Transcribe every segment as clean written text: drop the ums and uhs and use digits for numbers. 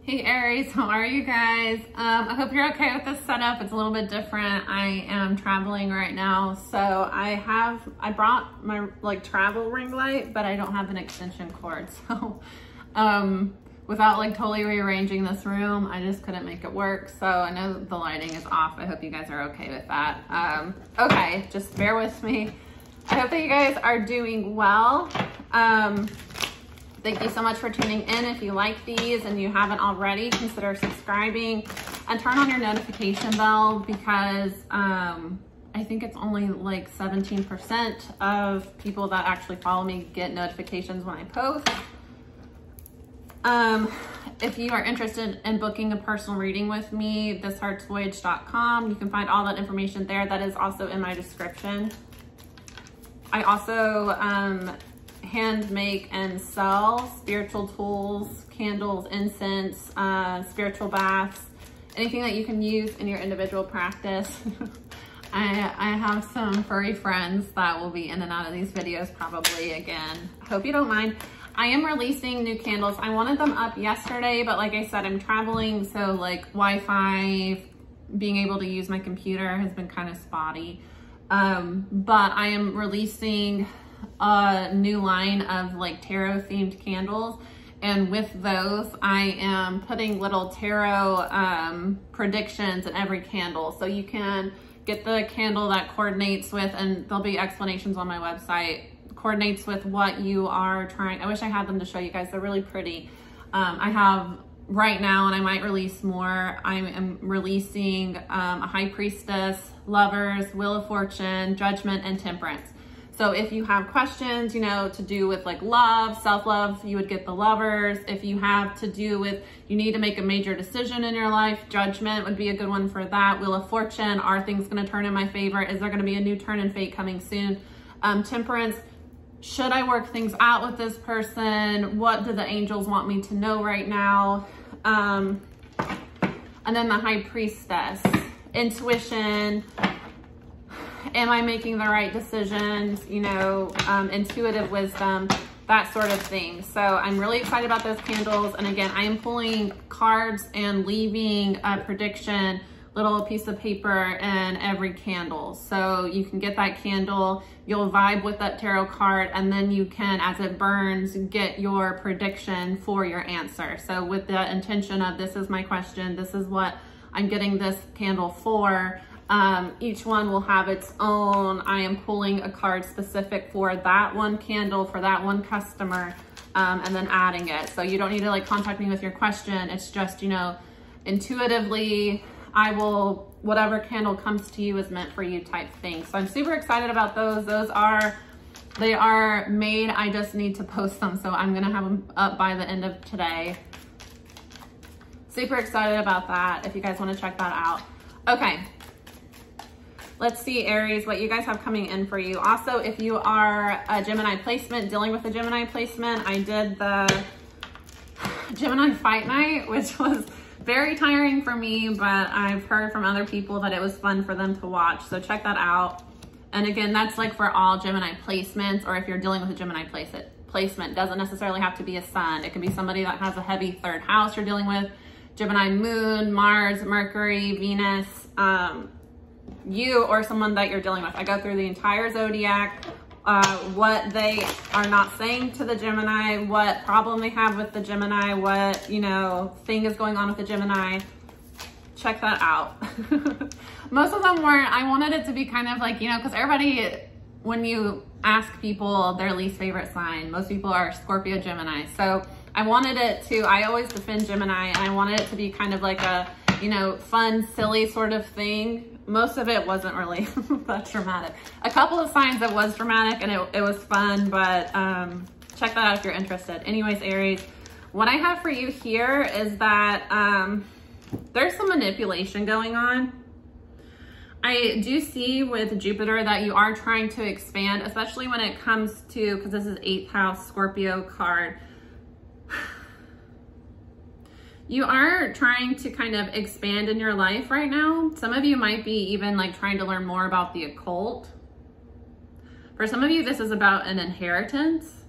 Hey Aries, how are you guys? I hope you're okay with this setup. It's a little bit different. I am traveling right now, so I brought my travel ring light, but I don't have an extension cord. So without totally rearranging this room, I just couldn't make it work. So I know the lighting is off. I hope you guys are okay with that. Okay, just bear with me. I hope that you guys are doing well. Thank you so much for tuning in. If you like these and you haven't already, consider subscribing and turn on your notification bell because I think it's only 17% of people that actually follow me get notifications when I post. If you are interested in booking a personal reading with me, thisheartsvoyage.com. You can find all that information there. That is also in my description. I also hand make and sell spiritual tools, candles, incense, spiritual baths, anything that you can use in your individual practice. I have some furry friends that will be in and out of these videos probably again. I hope you don't mind. I am releasing new candles. I wanted them up yesterday, but like I said, I'm traveling, so Wi-Fi, being able to use my computer has been kind of spotty. But I am releasing a new line of tarot themed candles, and with those I am putting little tarot predictions in every candle, so you can get the candle that coordinates with, and there'll be explanations on my website, coordinates with what you are trying. I wish I had them to show you guys. They're really pretty. I have right now, and I might release more, I am releasing a High Priestess, Lovers, Wheel of Fortune, Judgment, and Temperance. So if you have questions, to do with love, self-love, you would get the Lovers. If you have to do with, you need to make a major decision in your life, Judgment would be a good one for that. Wheel of Fortune, are things going to turn in my favor? Is there going to be a new turn in fate coming soon? Temperance, should I work things out with this person? What do the angels want me to know right now? And then the High Priestess, intuition. Am I making the right decisions? Intuitive wisdom, that sort of thing. So I'm really excited about those candles. And again, I am pulling cards and leaving a prediction, little piece of paper in every candle. So you can get that candle, you'll vibe with that tarot card, and then you can, as it burns, get your prediction for your answer. So with the intention of, this is my question, this is what I'm getting this candle for. Each one will have its own, I am pulling a card specific for that one candle, for that one customer, and then adding it. So you don't need to contact me with your question. It's just, intuitively, I will, whatever candle comes to you is meant for you type thing. So I'm super excited about those. They are made. I just need to post them. So I'm going to have them up by the end of today. Super excited about that. If you guys want to check that out. Okay. Let's see, Aries, what you guys have coming in for you. Also, if you are a Gemini placement, dealing with a Gemini placement, I did the Gemini Fight Night, which was very tiring for me, but I've heard from other people that it was fun for them to watch. So check that out. And again, that's for all Gemini placements, or if you're dealing with a Gemini placement, doesn't necessarily have to be a sun. It can be somebody that has a heavy third house you're dealing with, Gemini moon, Mars, Mercury, Venus, you or someone that you're dealing with. I go through the entire zodiac, what they are not saying to the Gemini, what problem they have with the Gemini, what, thing is going on with the Gemini. Check that out. Most of them weren't, I wanted it to be kind of because everybody, when you ask people their least favorite sign, most people are Scorpio, Gemini. So I wanted it to, I always defend Gemini, and I wanted it to be kind of a, fun, silly sort of thing. Most of it wasn't really that dramatic. A couple of signs that was dramatic, and it was fun, but check that out if you're interested. Anyways, Aries, what I have for you here is that there's some manipulation going on. I do see with Jupiter that you are trying to expand, especially when it comes to, because this is 8th house Scorpio card. You are trying to kind of expand in your life right now. Some of you might be even trying to learn more about the occult. For some of you, this is about an inheritance.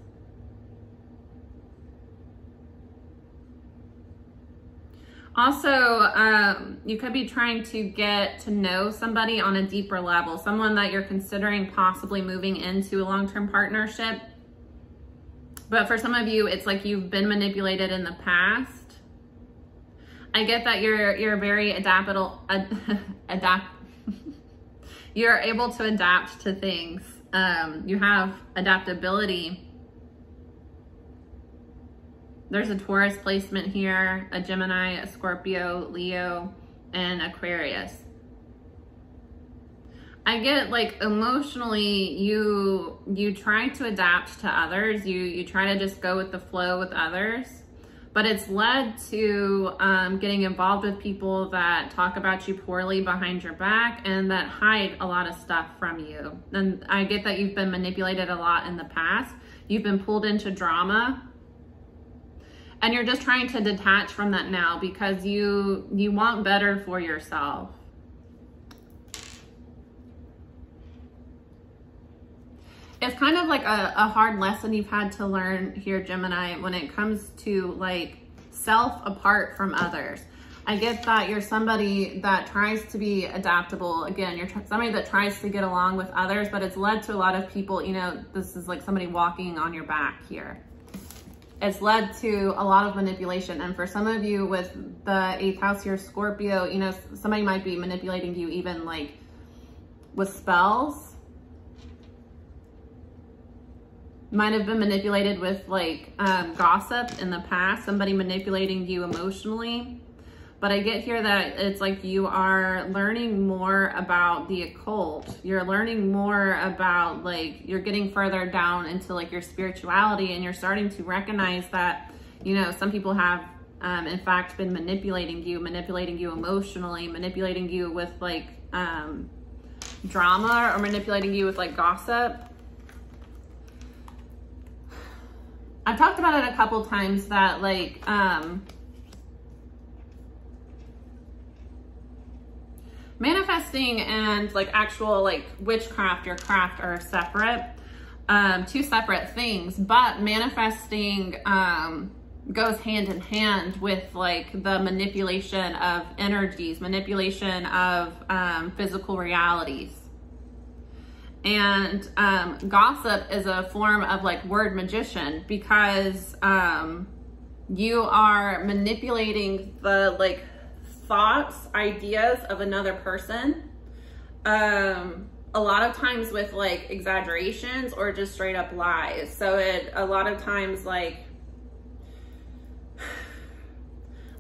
Also, you could be trying to get to know somebody on a deeper level, someone that you're considering possibly moving into a long-term partnership. But for some of you, it's like you've been manipulated in the past. I get that you're very adaptable, you're able to adapt to things. You have adaptability. There's a Taurus placement here, a Gemini, a Scorpio, Leo, and Aquarius. I get like emotionally, you try to adapt to others. You try to just go with the flow with others, but it's led to getting involved with people that talk about you poorly behind your back and that hide a lot of stuff from you. And I get that you've been manipulated a lot in the past. You've been pulled into drama. And you're just trying to detach from that now because you want better for yourself. It's kind of like a hard lesson you've had to learn here, Gemini, when it comes to like self apart from others. I get that you're somebody that tries to be adaptable. Again, you're somebody that tries to get along with others, but it's led to a lot of people, you know, this is like somebody walking on your back here. It's led to a lot of manipulation. And for some of you with the 8th house here, Scorpio, you know, somebody might be manipulating you even like with spells. Might have been manipulated with like gossip in the past, somebody manipulating you emotionally. But I get here that it's like you are learning more about the occult. You're learning more about like, you're getting further down into like your spirituality, and you're starting to recognize that, you know, some people have in fact been manipulating you emotionally, manipulating you with like drama, or manipulating you with like gossip. I've talked about it a couple times that like, manifesting and like actual like witchcraft or craft are separate, two separate things, but manifesting goes hand in hand with like the manipulation of energies, manipulation of physical realities. And gossip is a form of like word magician, because you are manipulating the like thoughts, ideas of another person, a lot of times with like exaggerations or just straight up lies. So a lot of times, like,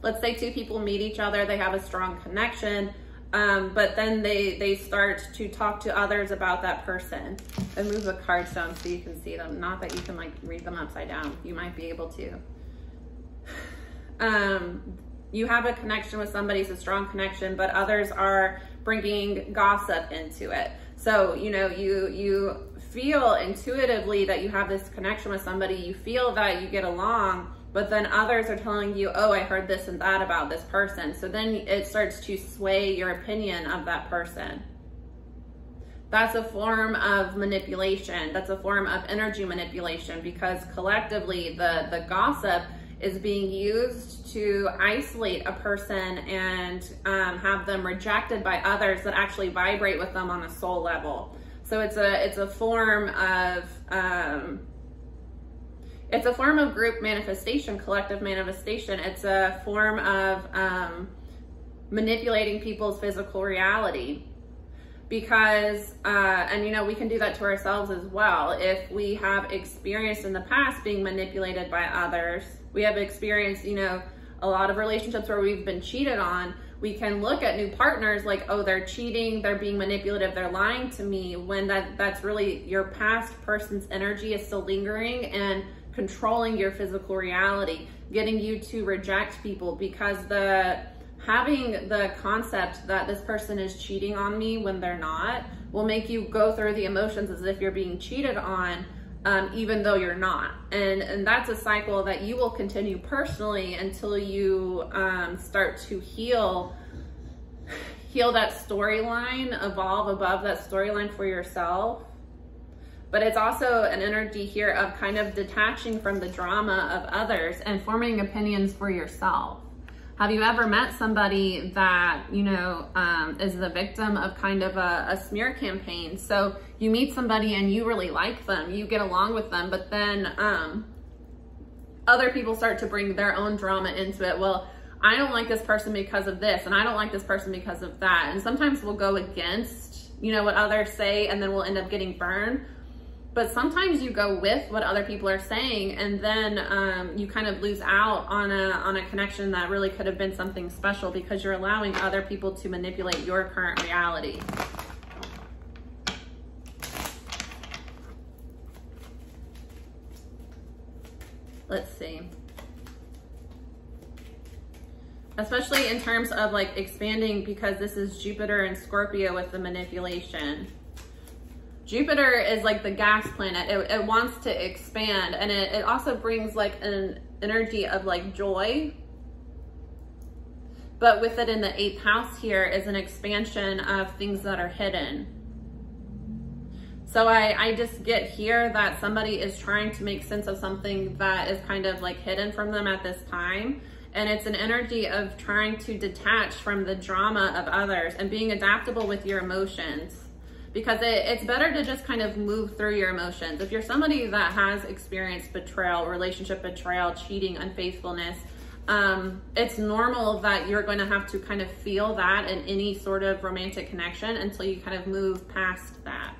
let's say two people meet each other, they have a strong connection, but then they start to talk to others about that person. And move the cards down so you can see them. Not that you can like read them upside down. You might be able to. You have a connection with somebody, it's a strong connection, but others are bringing gossip into it. So, you know, you feel intuitively that you have this connection with somebody, you feel that you get along, but then others are telling you, oh, I heard this and that about this person. So then it starts to sway your opinion of that person. That's a form of manipulation. That's a form of energy manipulation, because collectively the gossip is being used to isolate a person and have them rejected by others that actually vibrate with them on a soul level. So it's a form of group manifestation, collective manifestation. It's a form of manipulating people's physical reality. Because, and you know, we can do that to ourselves as well. If we have experienced in the past being manipulated by others, we have experienced, you know, a lot of relationships where we've been cheated on, we can look at new partners like, oh, they're cheating, they're being manipulative, they're lying to me, when that's really your past person's energy is still lingering and controlling your physical reality, getting you to reject people, because having the concept that this person is cheating on me when they're not will make you go through the emotions as if you're being cheated on, even though you're not. And that's a cycle that you will continue personally until you start to heal that storyline, evolve above that storyline for yourself. But it's also an energy here of kind of detaching from the drama of others and forming opinions for yourself. Have you ever met somebody that, you know, is the victim of kind of a smear campaign? So you meet somebody and you really like them, you get along with them, but then other people start to bring their own drama into it. Well, I don't like this person because of this, and I don't like this person because of that. And sometimes we'll go against, you know, what others say, and then we'll end up getting burned. But sometimes you go with what other people are saying, and then you kind of lose out on a connection that really could have been something special, because you're allowing other people to manipulate your current reality. Let's see. Especially in terms of like expanding, because this is Jupiter and Scorpio with the manipulation. Jupiter is like the gas planet. It wants to expand, and it also brings like an energy of like joy. But with it in the 8th house here is an expansion of things that are hidden. So I just get here that somebody is trying to make sense of something that is kind of like hidden from them at this time. And it's an energy of trying to detach from the drama of others and being adaptable with your emotions. Because it's better to just kind of move through your emotions. If you're somebody that has experienced betrayal, relationship betrayal, cheating, unfaithfulness, it's normal that you're going to have to kind of feel that in any sort of romantic connection until you kind of move past that.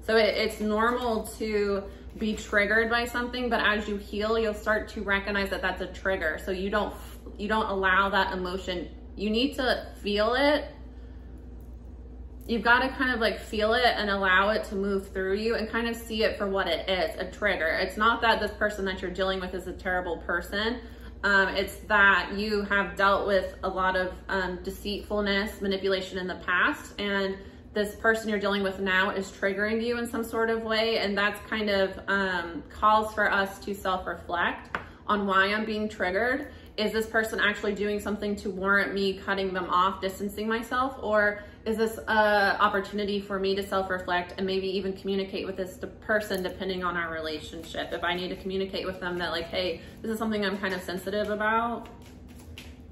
So it's normal to be triggered by something, but as you heal, you'll start to recognize that that's a trigger. So you don't allow that emotion. You need to feel it. You've got to kind of like feel it and allow it to move through you and kind of see it for what it is, a trigger. It's not that this person that you're dealing with is a terrible person. It's that you have dealt with a lot of deceitfulness, manipulation in the past, and this person you're dealing with now is triggering you in some sort of way. And that's kind of calls for us to self-reflect on why I'm being triggered. Is this person actually doing something to warrant me cutting them off, distancing myself? Or is this an opportunity for me to self-reflect and maybe even communicate with this person depending on our relationship? If I need to communicate with them that like, hey, this is something I'm kind of sensitive about.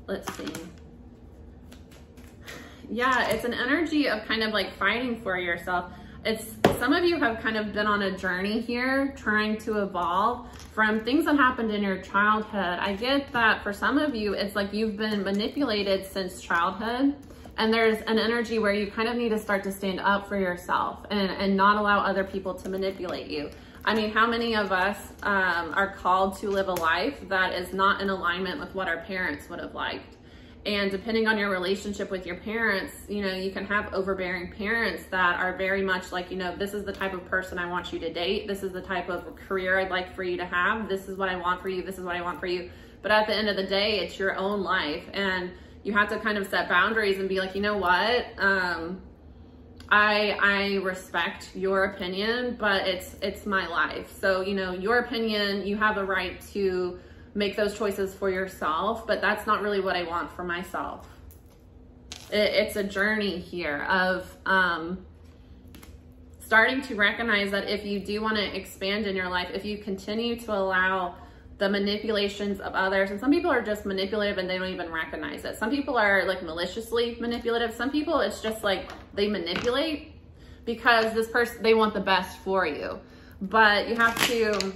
Let's see. Yeah, it's an energy of kind of like fighting for yourself. Some of you have kind of been on a journey here trying to evolve from things that happened in your childhood. I get that for some of you, it's like you've been manipulated since childhood, and there's an energy where you kind of need to start to stand up for yourself and not allow other people to manipulate you. I mean, how many of us are called to live a life that is not in alignment with what our parents would have liked? And depending on your relationship with your parents, you know, you can have overbearing parents that are very much like, you know, this is the type of person I want you to date. This is the type of career I'd like for you to have. This is what I want for you. This is what I want for you. But at the end of the day, it's your own life. And you have to kind of set boundaries and be like, you know what? I respect your opinion, but it's my life. So, you know, your opinion, you have a right to make those choices for yourself, but that's not really what I want for myself. It's a journey here of starting to recognize that if you do want to expand in your life, if you continue to allow the manipulations of others, and some people are just manipulative and they don't even recognize it. Some people are like maliciously manipulative. Some people, it's just like they manipulate because this person, they want the best for you. But you have to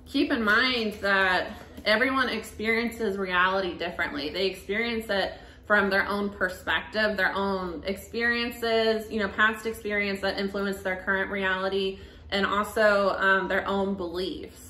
keep in mind that everyone experiences reality differently. They experience it from their own perspective, their own experiences, you know, past experience that influence their current reality, and also their own beliefs.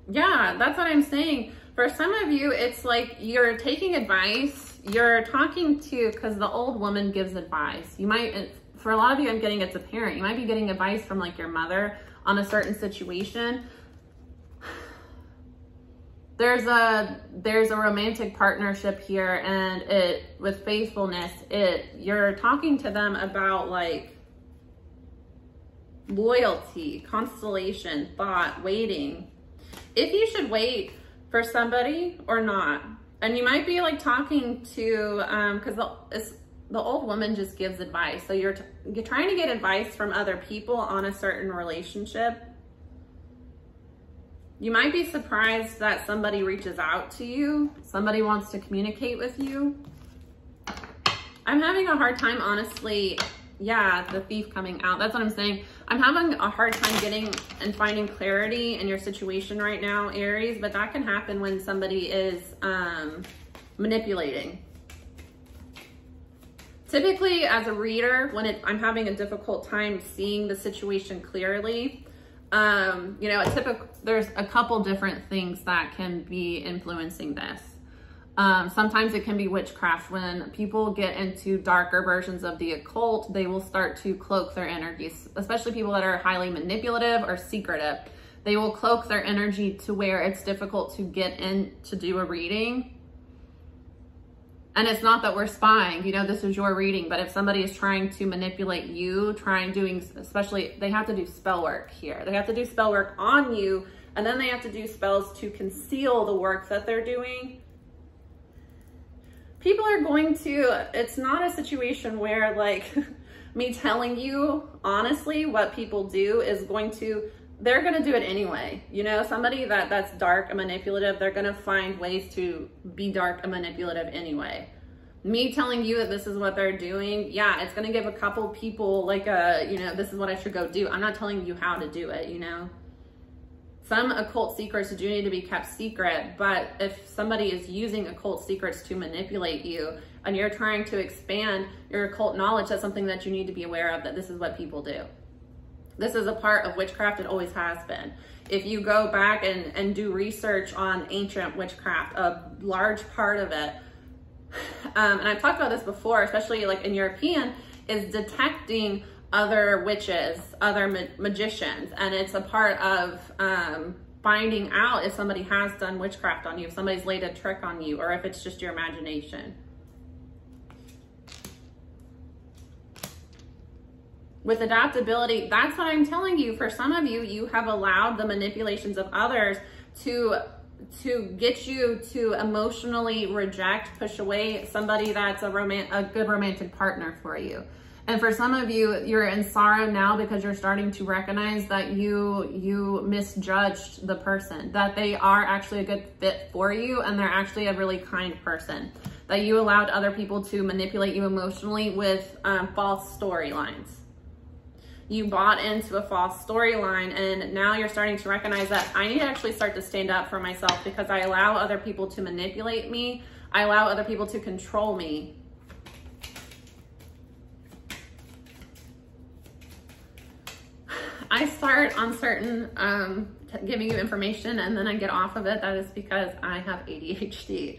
Yeah, that's what I'm saying. For some of you, it's like you're taking advice, you're talking to, because the old woman gives advice. You might, for a lot of you, I'm getting it's a parent. You might be getting advice from like your mother on a certain situation. There's a romantic partnership here, and with faithfulness, you're talking to them about like loyalty, constellation, thought, waiting. If you should wait for somebody or not. And you might be like talking to, because the old woman just gives advice. So you're trying to get advice from other people on a certain relationship. You might be surprised that somebody reaches out to you. Somebody wants to communicate with you. I'm having a hard time, honestly. Yeah, the thief coming out. That's what I'm saying. I'm having a hard time getting and finding clarity in your situation right now, Aries, but that can happen when somebody is manipulating. Typically, as a reader, when I'm having a difficult time seeing the situation clearly, you know, there's a couple different things that can be influencing this. Sometimes it can be witchcraft. When people get into darker versions of the occult, they will start to cloak their energies, especially people that are highly manipulative or secretive. They will cloak their energy to where it's difficult to get in to do a reading. And it's not that we're spying, you know, this is your reading, but if somebody is trying to manipulate you, especially, they have to do spell work here. They have to do spell work on you, and then they have to do spells to conceal the work that they're doing. People are going to, it's not a situation where like me telling you honestly what people do is going to, they're going to do it anyway. You know, somebody that's dark and manipulative, they're going to find ways to be dark and manipulative anyway. Me telling you that this is what they're doing, yeah, it's going to give a couple people like you know, this is what I should go do. I'm not telling you how to do it, you know. Some occult secrets do need to be kept secret, but if somebody is using occult secrets to manipulate you and you're trying to expand your occult knowledge, that's something that you need to be aware of, that this is what people do. This is a part of witchcraft. It always has been. If you go back and do research on ancient witchcraft, a large part of it, and I've talked about this before, especially like in European, is detecting other witches, other magicians. And it's a part of finding out if somebody has done witchcraft on you, if somebody's laid a trick on you, or if it's just your imagination. With adaptability, that's what I'm telling you. For some of you, you have allowed the manipulations of others to get you to emotionally reject, push away somebody that's a good romantic partner for you. And for some of you, you're in sorrow now because you're starting to recognize that you misjudged the person, that they are actually a good fit for you and they're actually a really kind person, that you allowed other people to manipulate you emotionally with false storylines. You bought into a false storyline, and now you're starting to recognize that I need to actually start to stand up for myself because I allow other people to manipulate me. I allow other people to control me. I start on certain, giving you information and then I get off of it. That is because I have ADHD.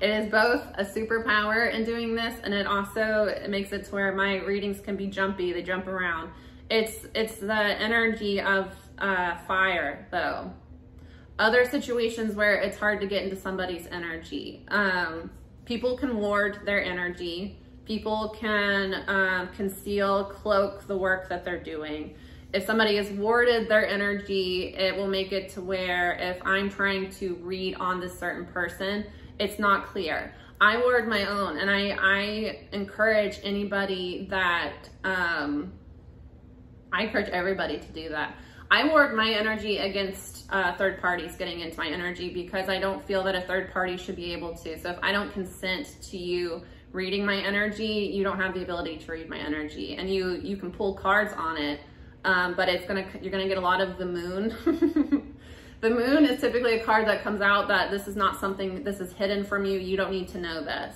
It is both a superpower in doing this, and it makes it to where my readings can be jumpy. They jump around. It's the energy of fire, though. Other situations where it's hard to get into somebody's energy. People can ward their energy. People can conceal, cloak the work that they're doing. If somebody has warded their energy, it will make it to where if I'm trying to read on this certain person, it's not clear. I ward my own, and I encourage anybody that, I encourage everybody to do that. I ward my energy against third parties getting into my energy because I don't feel that a third party should be able to. So if I don't consent to you reading my energy, you don't have the ability to read my energy. And you can pull cards on it, but you're gonna get a lot of the moon. The moon is typically a card that comes out that this is not something, this is hidden from you. You don't need to know this.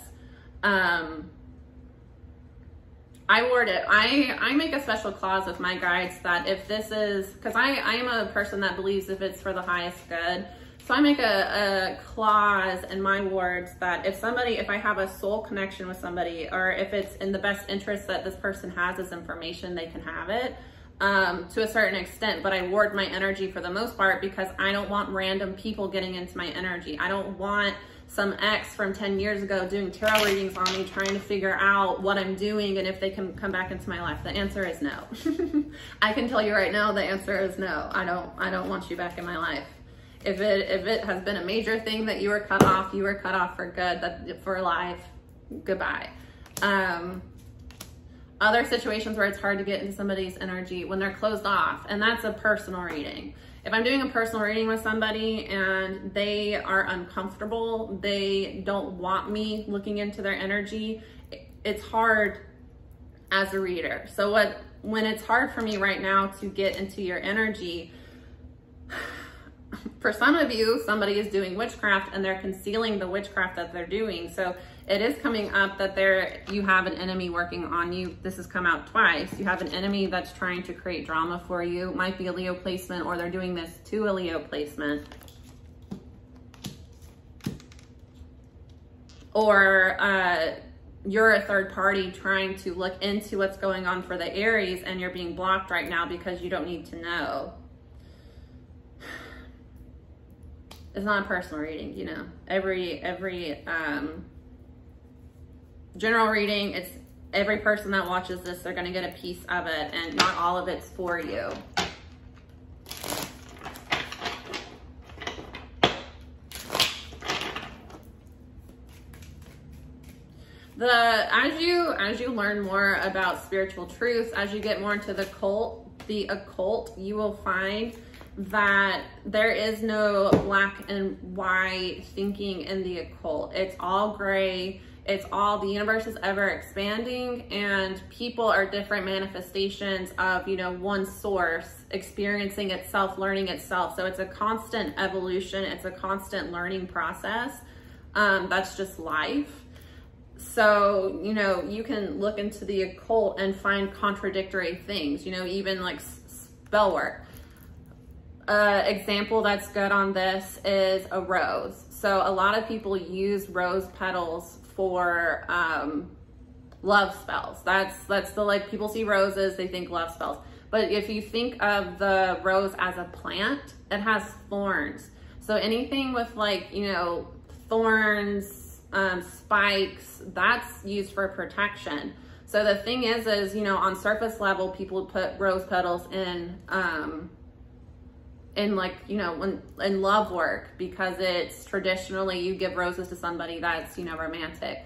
I word it. I make a special clause with my guides that if this is, because I am a person that believes if it's for the highest good. So I make a clause in my words that if I have a soul connection with somebody, or if it's in the best interest that this person has this information, they can have it. To a certain extent, but I ward my energy for the most part because I don't want random people getting into my energy. I don't want some ex from 10 years ago doing tarot readings on me, trying to figure out what I'm doing and if they can come back into my life. The answer is no. I can tell you right now, the answer is no. I don't want you back in my life. If it has been a major thing that you were cut off for good, for life, goodbye. other situations where it's hard to get into somebody's energy when they're closed off, and that's a personal reading. If I'm doing a personal reading with somebody and they are uncomfortable, they don't want me looking into their energy, it's hard as a reader. So when it's hard for me right now to get into your energy, for some of you, somebody is doing witchcraft and they're concealing the witchcraft that they're doing. So it is coming up that you have an enemy working on you. This has come out twice. You have an enemy that's trying to create drama for you. It might be a Leo placement, or they're doing this to a Leo placement. Or you're a third party trying to look into what's going on for the Aries, and you're being blocked right now because you don't need to know. It's not a personal reading, you know. Every general reading, it's every person that watches this, they're gonna get a piece of it, and not all of it's for you. As you learn more about spiritual truths, as you get more into the occult, you will find that there is no black and white thinking in the occult. It's all gray. It's all, the universe is ever expanding, and people are different manifestations of, you know, one source experiencing itself, learning itself. So it's a constant evolution. It's a constant learning process. That's just life. So, you know, you can look into the occult and find contradictory things, you know, even like spell work. Example that's good on this is a rose. So a lot of people use rose petals for love spells. That's the, like, people see roses, they think love spells. But if you think of the rose as a plant, it has thorns. So anything with, like, you know, thorns, spikes, that's used for protection. So the thing is, you know, on surface level, people put rose petals in like, you know, in love work, because it's traditionally, you give roses to somebody that's, you know, romantic.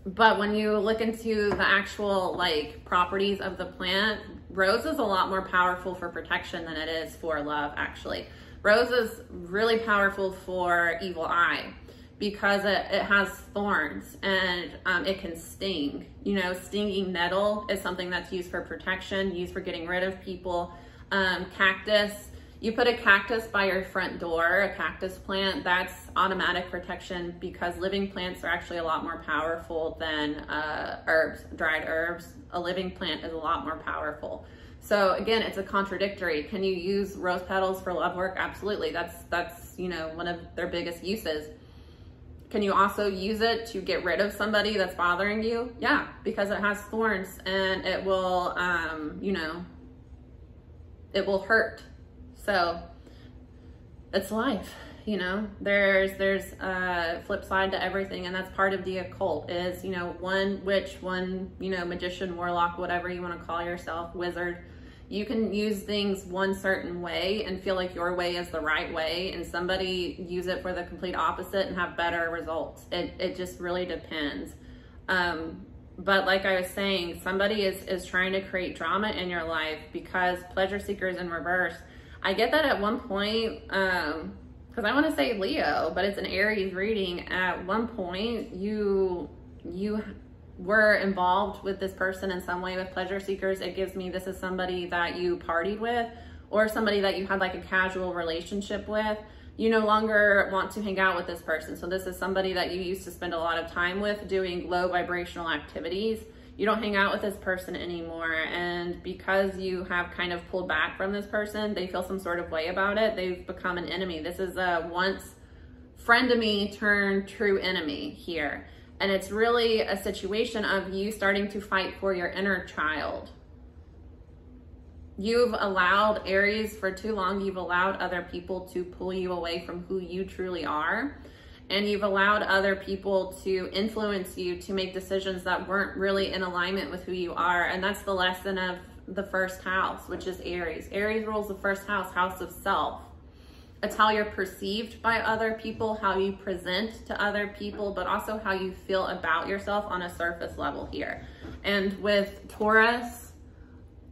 But when you look into the actual, like, properties of the plant, rose is a lot more powerful for protection than it is for love, actually. Rose is really powerful for evil eye, because it has thorns, and it can sting. You know, stinging nettle is something that's used for protection, used for getting rid of people. Cactus, you put a cactus by your front door, a cactus plant, that's automatic protection, because living plants are actually a lot more powerful than herbs, dried herbs. A living plant is a lot more powerful. So again, it's a contradictory. Can you use rose petals for love work? Absolutely. That's, you know, one of their biggest uses. Can you also use it to get rid of somebody that's bothering you? Yeah, because it has thorns, and it will, you know, it will hurt. So it's life, you know. There's a flip side to everything, and that's part of the occult is, you know, one witch, one, you know, magician, warlock, whatever you want to call yourself, wizard. You can use things one certain way and feel like your way is the right way, and somebody use it for the complete opposite and have better results. It just really depends. But like I was saying, somebody is trying to create drama in your life, because pleasure seekers in reverse. I get that at one point, because I want to say Leo, but it's an Aries reading. At one point, you were involved with this person in some way with pleasure seekers. It gives me this is somebody that you partied with, or somebody that you had like a casual relationship with. You no longer want to hang out with this person. So this is somebody that you used to spend a lot of time with doing low vibrational activities. You don't hang out with this person anymore. And because you have kind of pulled back from this person, they feel some sort of way about it. They've become an enemy. This is a once friend of me turned true enemy here. And it's really a situation of you starting to fight for your inner child. You've allowed, Aries, for too long, you've allowed other people to pull you away from who you truly are. And you've allowed other people to influence you to make decisions that weren't really in alignment with who you are. And that's the lesson of the first house, which is Aries. Aries rules the first house, house of self. it's how you're perceived by other people, how you present to other people, but also how you feel about yourself on a surface level here. And with Taurus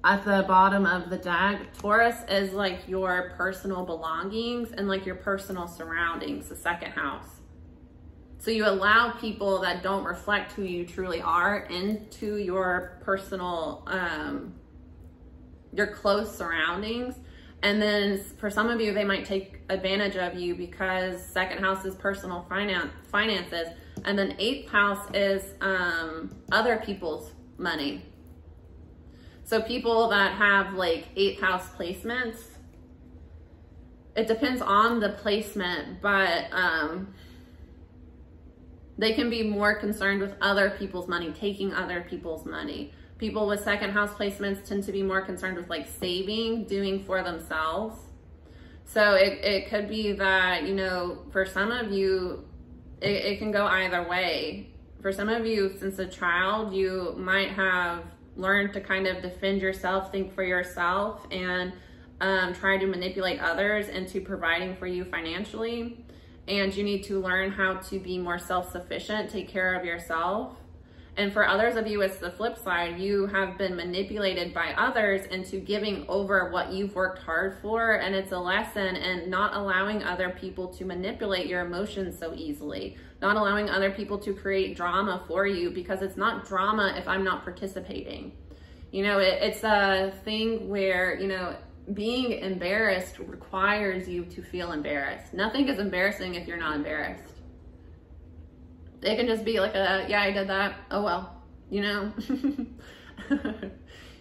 at the bottom of the deck, Taurus is like your personal belongings and like your personal surroundings, the second house. So you allow people that don't reflect who you truly are into your personal, your close surroundings. And then for some of you, they might take advantage of you because second house is personal finances. And then eighth house is other people's money. So people that have like eighth house placements, it depends on the placement, but they can be more concerned with other people's money, taking other people's money. People with second house placements tend to be more concerned with like saving, doing for themselves. So it could be that, you know, for some of you, it can go either way. For some of you, since a child, you might have learned to kind of defend yourself, think for yourself, and try to manipulate others into providing for you financially. And you need to learn how to be more self-sufficient, take care of yourself. And for others of you, it's the flip side. You have been manipulated by others into giving over what you've worked hard for. And it's a lesson in not allowing other people to manipulate your emotions so easily. Not allowing other people to create drama for you, because it's not drama if I'm not participating. You know, it's a thing where, you know, being embarrassed requires you to feel embarrassed. Nothing is embarrassing if you're not embarrassed. It can just be like a, yeah, I did that. Oh, well, you know,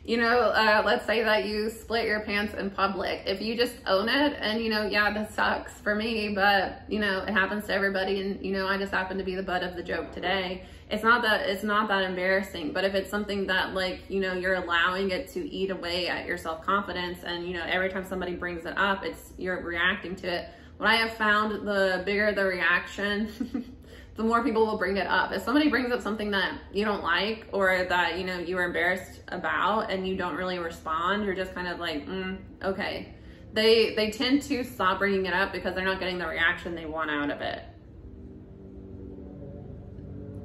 you know, let's say that you split your pants in public. If you just own it and, you know, yeah, that sucks for me, but, you know, it happens to everybody. And, you know, I just happen to be the butt of the joke today. It's not that embarrassing. But if it's something that, like, you know, you're allowing it to eat away at your self-confidence, and, you know, every time somebody brings it up, you're reacting to it. What I have found, the bigger the reaction, the more people will bring it up. If somebody brings up something that you don't like, or that, you know, you were embarrassed about and you don't really respond, you're just kind of like, okay. They tend to stop bringing it up because they're not getting the reaction they want out of it.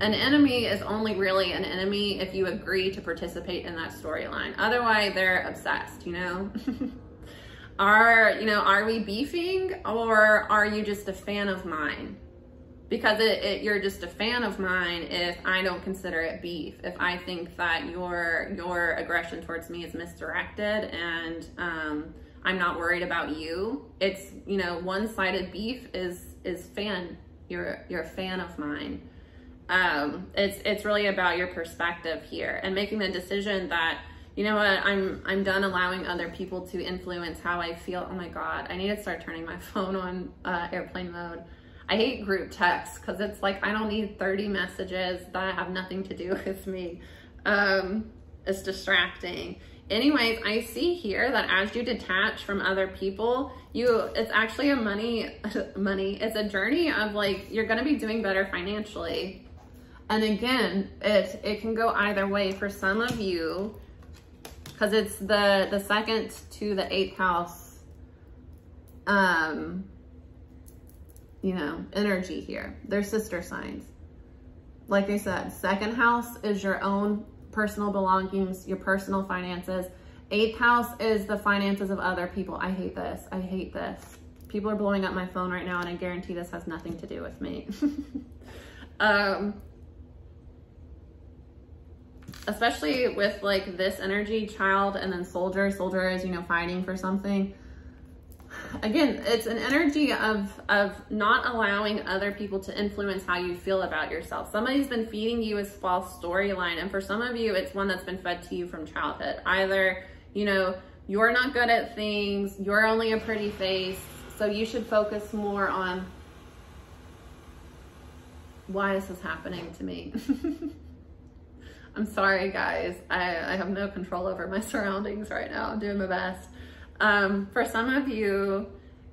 An enemy is only really an enemy if you agree to participate in that storyline. Otherwise, they're obsessed, you know? Are we beefing, or are you just a fan of mine? Because you're just a fan of mine if I don't consider it beef. If I think that your aggression towards me is misdirected and I'm not worried about you. It's, you know, one-sided beef is fan. You're a fan of mine. It's really about your perspective here and making the decision that, you know what, I'm done allowing other people to influence how I feel. Oh my God, I need to start turning my phone on airplane mode. I hate group text because it's like, I don't need 30 messages that have nothing to do with me. It's distracting. Anyways, I see here that as you detach from other people, it's actually it's a journey of like, you're going to be doing better financially. And again, it can go either way for some of you, because it's the second to the eighth house, you know, energy here. They're sister signs. Like I said, second house is your own personal belongings, your personal finances. Eighth house is the finances of other people. I hate this. I hate this. People are blowing up my phone right now, and I guarantee this has nothing to do with me. Especially with like this energy, child, and then soldier. Soldier is, you know, fighting for something. Again, it's an energy of not allowing other people to influence how you feel about yourself. Somebody's been feeding you a false storyline, and for some of you, it's one that's been fed to you from childhood. Either, you know, you're not good at things, you're only a pretty face, so you should focus more on, why is this happening to me? I'm sorry, guys. I have no control over my surroundings right now. I'm doing my best. For some of you,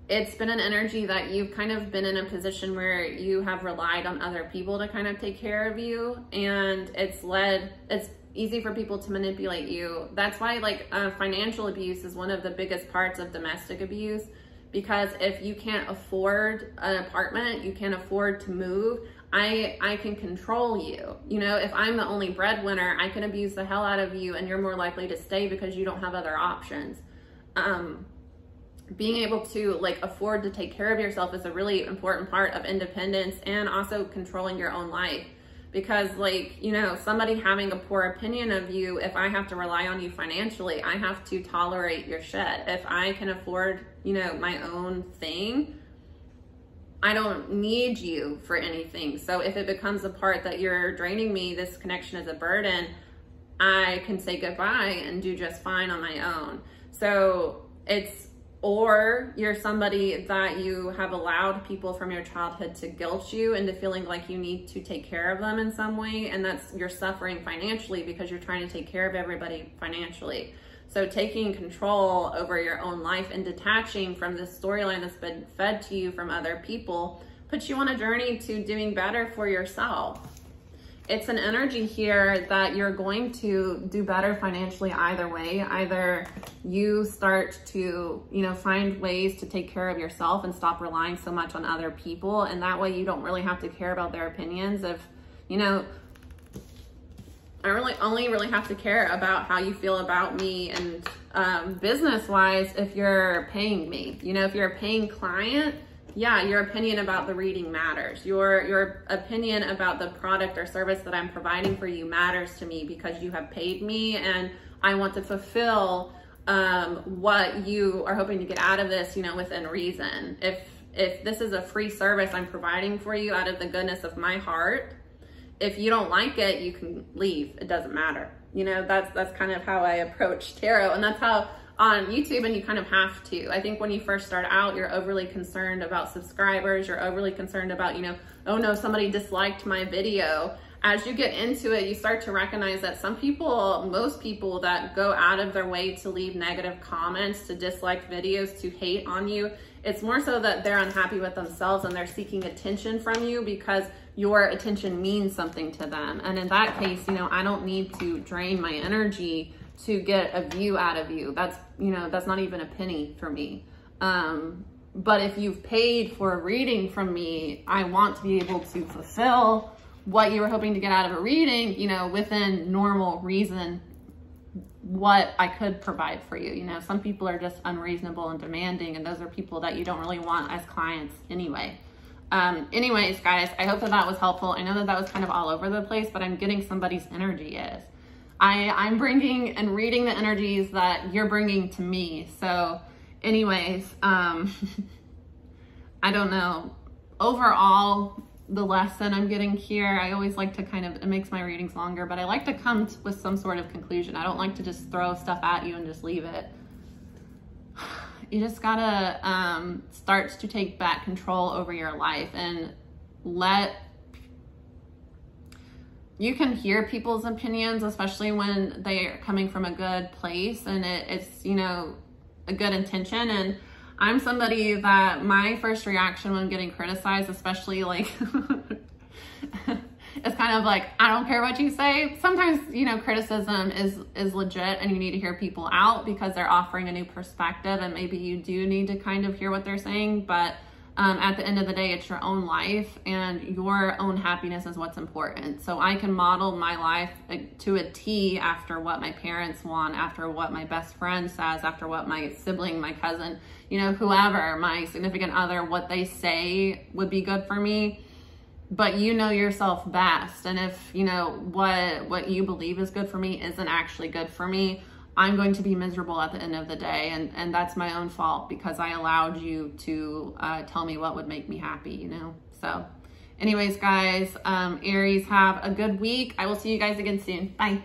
it's been an energy that you've kind of been in a position where you have relied on other people to kind of take care of you, and it's easy for people to manipulate you. That's why, like, financial abuse is one of the biggest parts of domestic abuse, because if you can't afford an apartment, you can't afford to move, I can control you. You know, if I'm the only breadwinner, I can abuse the hell out of you and you're more likely to stay because you don't have other options. Being able to like afford to take care of yourself is a really important part of independence, and also controlling your own life. Because like, you know, somebody having a poor opinion of you, if I have to rely on you financially, I have to tolerate your shit. If I can afford, you know, my own thing, I don't need you for anything. So if it becomes a part that you're draining me, this connection is a burden, I can say goodbye and do just fine on my own. So it's, or you're somebody that you have allowed people from your childhood to guilt you into feeling like you need to take care of them in some way, and that's, you're suffering financially because you're trying to take care of everybody financially. So taking control over your own life and detaching from this storyline that's been fed to you from other people puts you on a journey to doing better for yourself. It's an energy here that you're going to do better financially either way. Either you start to, you know, find ways to take care of yourself and stop relying so much on other people, and that way you don't really have to care about their opinions. If, you know, I only really have to care about how you feel about me, and business-wise, if you're paying me. You know, if you're a paying client, yeah, your opinion about the reading matters. Your opinion about the product or service that I'm providing for you matters to me because you have paid me, and I want to fulfill what you are hoping to get out of this, you know, within reason. If this is a free service I'm providing for you out of the goodness of my heart, if you don't like it, you can leave. It doesn't matter. You know, that's kind of how I approach tarot, and that's how on YouTube, and you kind of have to. I think when you first start out, you're overly concerned about subscribers. You're overly concerned about, you know, oh no, somebody disliked my video. As you get into it, you start to recognize that some people, most people that go out of their way to leave negative comments, to dislike videos, to hate on you, it's more so that they're unhappy with themselves and they're seeking attention from you because your attention means something to them. And in that case, you know, I don't need to drain my energy to get a view out of you. That's, you know, that's not even a penny for me. But if you've paid for a reading from me, I want to be able to fulfill what you were hoping to get out of a reading, you know, within normal reason, what I could provide for you. You know, some people are just unreasonable and demanding, and those are people that you don't really want as clients anyway. Anyways, guys, I hope that that was helpful. I know that that was kind of all over the place, but I'm getting somebody's energy is. I'm bringing and reading the energies that you're bringing to me. So anyways, I don't know. Overall, the lesson I'm getting here, I always like to kind of, it makes my readings longer, but I like to come with some sort of conclusion. I don't like to just throw stuff at you and just leave it. You just gotta start to take back control over your life and you can hear people's opinions, especially when they are coming from a good place and it's, you know, a good intention. And I'm somebody that my first reaction when getting criticized, especially like, it's kind of like, I don't care what you say. Sometimes, you know, criticism is legit and you need to hear people out because they're offering a new perspective, and maybe you do need to kind of hear what they're saying. But at the end of the day, it's your own life and your own happiness is what's important. So I can model my life to a T after what my parents want, after what my best friend says, after what my sibling, my cousin, you know, whoever, my significant other, what they say would be good for me. But you know yourself best. And if, you know, what you believe is good for me isn't actually good for me, I'm going to be miserable at the end of the day. And that's my own fault because I allowed you to tell me what would make me happy, you know? So anyways, guys, Aries, have a good week. I will see you guys again soon. Bye.